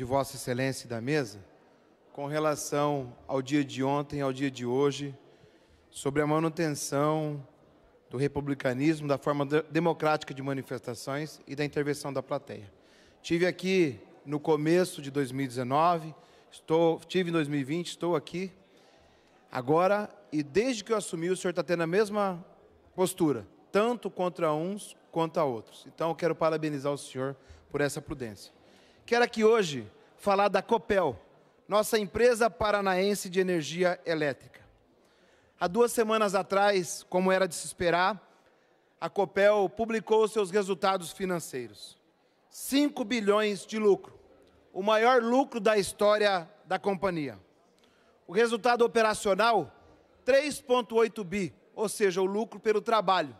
de Vossa Excelência e da mesa com relação ao dia de ontem e ao dia de hoje sobre a manutenção do republicanismo, da forma democrática de manifestações e da intervenção da plateia. Tive aqui no começo de 2019, estive em 2020, estou aqui agora, e desde que eu assumi, o senhor está tendo a mesma postura, tanto contra uns quanto a outros. Então, eu quero parabenizar o senhor por essa prudência. Quero aqui hoje falar da Copel, nossa empresa paranaense de energia elétrica. Há 2 semanas atrás, como era de se esperar, a Copel publicou seus resultados financeiros. 5 bilhões de lucro, o maior lucro da história da companhia. O resultado operacional, 3,8 bi, ou seja, o lucro pelo trabalho.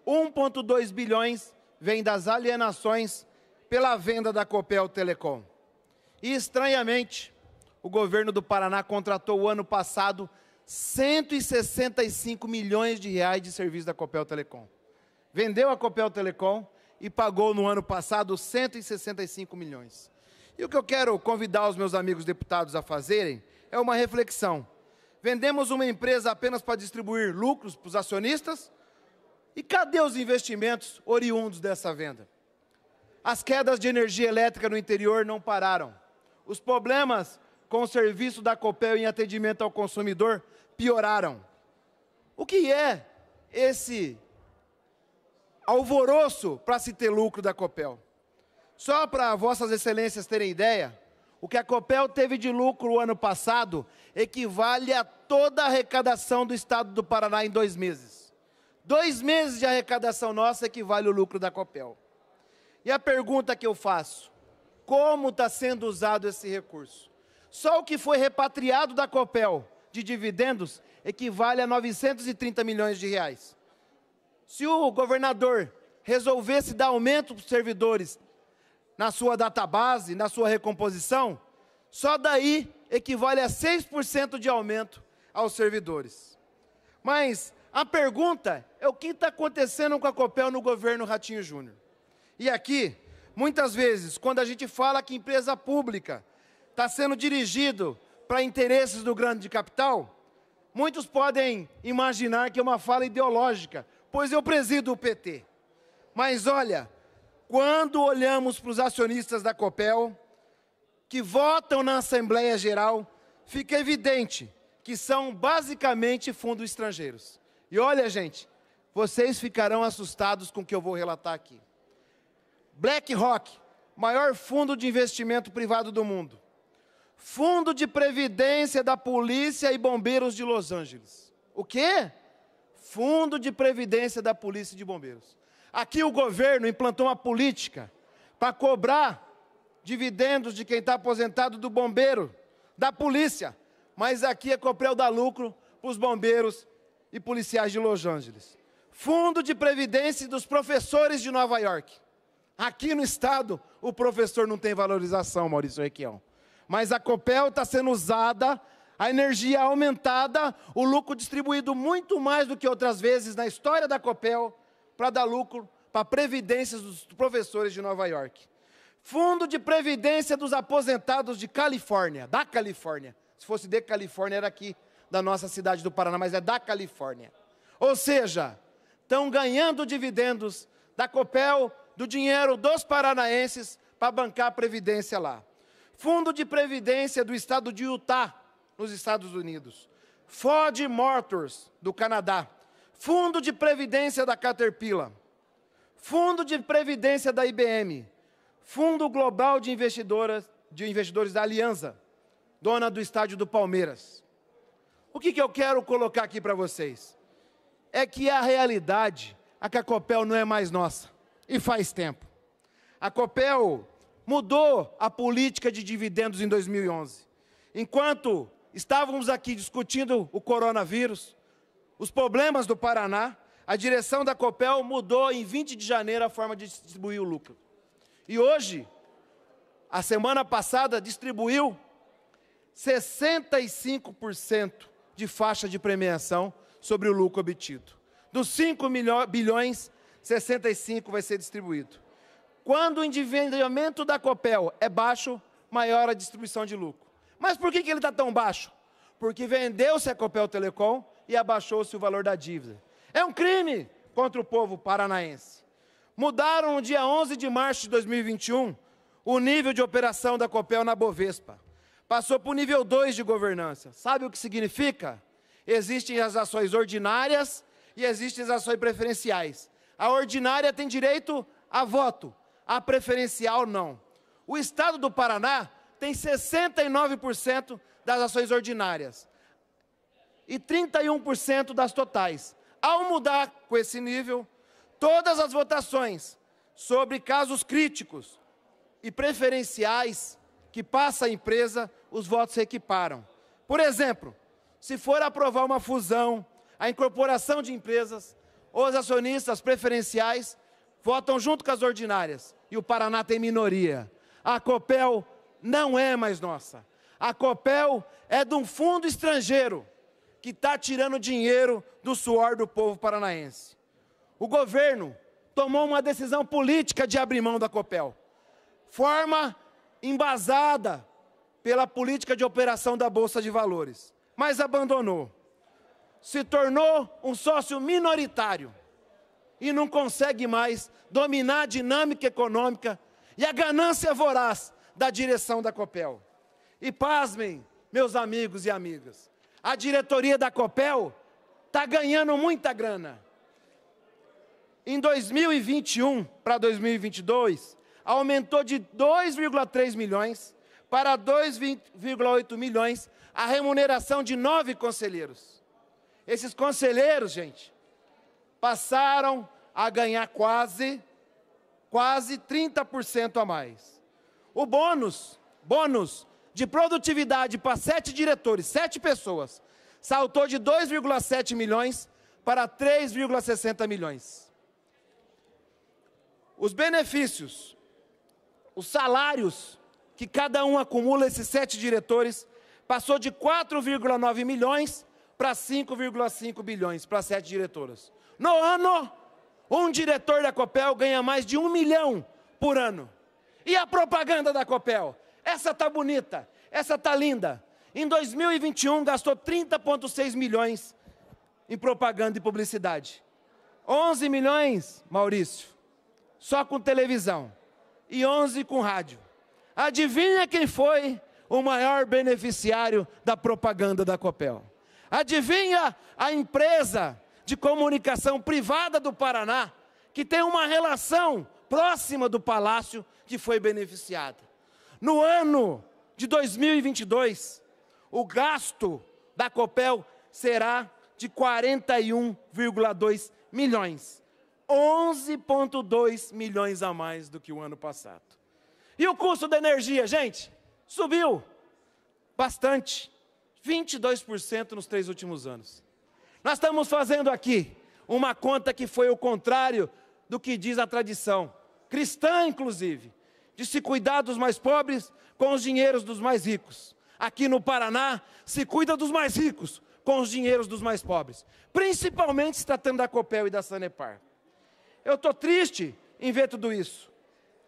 1,2 bilhões vem das alienações pela venda da Copel Telecom. E, estranhamente, o governo do Paraná contratou o ano passado 165 milhões de reais de serviço da Copel Telecom. Vendeu a Copel Telecom e pagou no ano passado 165 milhões. E o que eu quero convidar os meus amigos deputados a fazerem é uma reflexão. Vendemos uma empresa apenas para distribuir lucros para os acionistas? E cadê os investimentos oriundos dessa venda? As quedas de energia elétrica no interior não pararam. Os problemas com o serviço da Copel em atendimento ao consumidor pioraram. O que é esse alvoroço para se ter lucro da Copel? Só para vossas excelências terem ideia, o que a Copel teve de lucro o ano passado equivale a toda a arrecadação do estado do Paraná em 2 meses. 2 meses de arrecadação nossa equivale ao lucro da Copel. E a pergunta que eu faço, como está sendo usado esse recurso? Só o que foi repatriado da Copel de dividendos equivale a 930 milhões de reais. Se o governador resolvesse dar aumento para os servidores na sua database, na sua recomposição, só daí equivale a 6% de aumento aos servidores. Mas a pergunta é o que está acontecendo com a Copel no governo Ratinho Júnior. E aqui, muitas vezes, quando a gente fala que empresa pública está sendo dirigido para interesses do grande capital, muitos podem imaginar que é uma fala ideológica, pois eu presido o PT. Mas olha, quando olhamos para os acionistas da Copel, que votam na Assembleia Geral, fica evidente que são basicamente fundos estrangeiros. E olha, gente, vocês ficarão assustados com o que eu vou relatar aqui. BlackRock, maior fundo de investimento privado do mundo. Fundo de Previdência da Polícia e Bombeiros de Los Angeles. O quê? Fundo de Previdência da Polícia e de Bombeiros. Aqui o governo implantou uma política para cobrar dividendos de quem está aposentado do bombeiro, da polícia. Mas aqui a Copel dá lucro para os bombeiros e policiais de Los Angeles. Fundo de Previdência dos professores de Nova York. Aqui no estado, o professor não tem valorização, Maurício Requião. Mas a Copel está sendo usada, a energia aumentada, o lucro distribuído muito mais do que outras vezes na história da Copel, para dar lucro para a previdência dos professores de Nova York. Fundo de Previdência dos aposentados de Califórnia, da Califórnia. Se fosse de Califórnia, era aqui da nossa cidade do Paraná, mas é da Califórnia. Ou seja, estão ganhando dividendos da Copel, do dinheiro dos paranaenses para bancar a previdência lá. Fundo de Previdência do estado de Utah, nos Estados Unidos. Ford Motors, do Canadá. Fundo de Previdência da Caterpillar. Fundo de Previdência da IBM. Fundo Global de Investidores da Aliança, dona do estádio do Palmeiras. O que eu quero colocar aqui para vocês? É que a realidade, a Copel não é mais nossa. E faz tempo. A Copel mudou a política de dividendos em 2011. Enquanto estávamos aqui discutindo o coronavírus, os problemas do Paraná, a direção da Copel mudou em 20 de janeiro a forma de distribuir o lucro. E hoje, a semana passada, distribuiu 65% de faixa de premiação sobre o lucro obtido. Dos 5 bilhões, 65 vai ser distribuído. Quando o endividamento da Copel é baixo, maior a distribuição de lucro. Mas por que ele está tão baixo? Porque vendeu-se a Copel Telecom e abaixou-se o valor da dívida. É um crime contra o povo paranaense. Mudaram no dia 11 de março de 2021 o nível de operação da Copel na Bovespa. Passou para o nível 2 de governança. Sabe o que significa? Existem as ações ordinárias e existem as ações preferenciais. A ordinária tem direito a voto, a preferencial não. O Estado do Paraná tem 69% das ações ordinárias e 31% das totais. Ao mudar com esse nível, todas as votações sobre casos críticos e preferenciais que passa a empresa, os votos se equiparam. Por exemplo, se for aprovar uma fusão, a incorporação de empresas, os acionistas preferenciais votam junto com as ordinárias. E o Paraná tem minoria. A Copel não é mais nossa. A Copel é de um fundo estrangeiro que está tirando dinheiro do suor do povo paranaense. O governo tomou uma decisão política de abrir mão da Copel. Forma embasada pela política de operação da Bolsa de Valores. Mas abandonou. Se tornou um sócio minoritário e não consegue mais dominar a dinâmica econômica e a ganância voraz da direção da Copel. E pasmem, meus amigos e amigas, a diretoria da Copel está ganhando muita grana. Em 2021 para 2022, aumentou de 2,3 milhões para 2,8 milhões a remuneração de 9 conselheiros. Esses conselheiros, gente, passaram a ganhar quase 30% a mais. O bônus de produtividade para 7 diretores, 7 pessoas, saltou de 2,7 milhões para 3,60 milhões. Os benefícios, os salários que cada um acumula, esses 7 diretores, passou de 4,9 milhões para 5,5 bilhões para 7 diretoras. No ano, um diretor da Copel ganha mais de 1 milhão por ano. E a propaganda da Copel? Essa tá bonita, essa tá linda. Em 2021, gastou 30,6 milhões em propaganda e publicidade. 11 milhões, Maurício, só com televisão. E 11 com rádio. Adivinha quem foi o maior beneficiário da propaganda da Copel? Adivinha a empresa de comunicação privada do Paraná, que tem uma relação próxima do Palácio, que foi beneficiada. No ano de 2022, o gasto da Copel será de 41,2 milhões. 11,2 milhões a mais do que o ano passado. E o custo da energia, gente, subiu bastante. 22% nos 3 últimos anos. Nós estamos fazendo aqui uma conta que foi o contrário do que diz a tradição, cristã inclusive, de se cuidar dos mais pobres com os dinheiros dos mais ricos. Aqui no Paraná, se cuida dos mais ricos com os dinheiros dos mais pobres, principalmente se tratando da Copel e da Sanepar. Eu estou triste em ver tudo isso.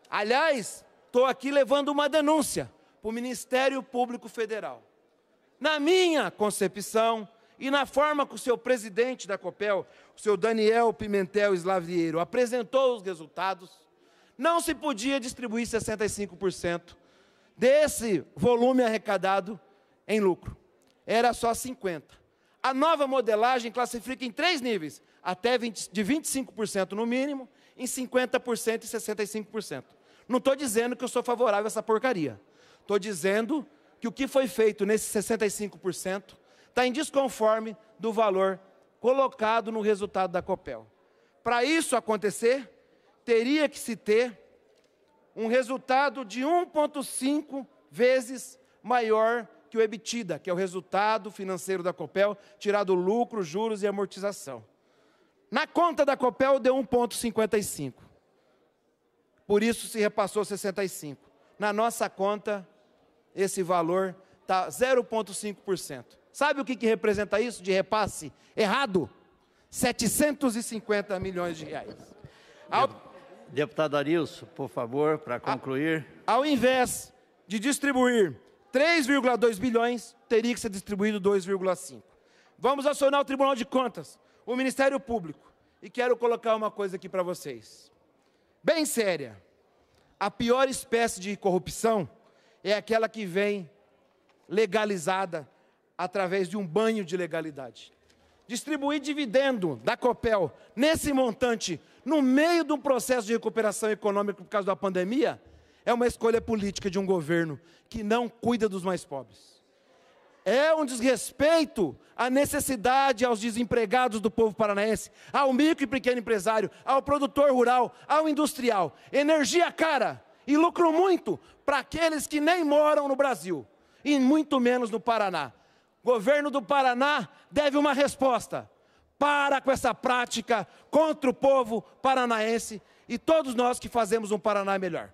Aliás, estou aqui levando uma denúncia para o Ministério Público Federal. Na minha concepção e na forma que o seu presidente da Copel, o seu Daniel Pimentel Slavieiro, apresentou os resultados, não se podia distribuir 65% desse volume arrecadado em lucro. Era só 50%. A nova modelagem classifica em 3 níveis, até de 25% no mínimo, em 50% e 65%. Não estou dizendo que eu sou favorável a essa porcaria. Estou dizendo que o que foi feito nesses 65% está em desconforme do valor colocado no resultado da Copel. Para isso acontecer, teria que se ter um resultado de 1,5 vezes maior que o EBITDA, que é o resultado financeiro da Copel, tirado lucro, juros e amortização. Na conta da Copel deu 1,55. Por isso se repassou 65. Na nossa conta, esse valor está 0,5%. Sabe o que representa isso de repasse errado? 750 milhões de reais. Deputado Arilson, por favor, para concluir. Ao invés de distribuir 3,2 bilhões, teria que ser distribuído 2,5. Vamos acionar o Tribunal de Contas, o Ministério Público. E quero colocar uma coisa aqui para vocês, bem séria. A pior espécie de corrupção é aquela que vem legalizada através de um banho de legalidade. Distribuir dividendo da Copel nesse montante, no meio de um processo de recuperação econômica por causa da pandemia, é uma escolha política de um governo que não cuida dos mais pobres. É um desrespeito à necessidade, aos desempregados do povo paranaense, ao micro e pequeno empresário, ao produtor rural, ao industrial. Energia cara e lucro muito para aqueles que nem moram no Brasil, e muito menos no Paraná. O governo do Paraná deve uma resposta. Para com essa prática contra o povo paranaense e todos nós que fazemos um Paraná melhor.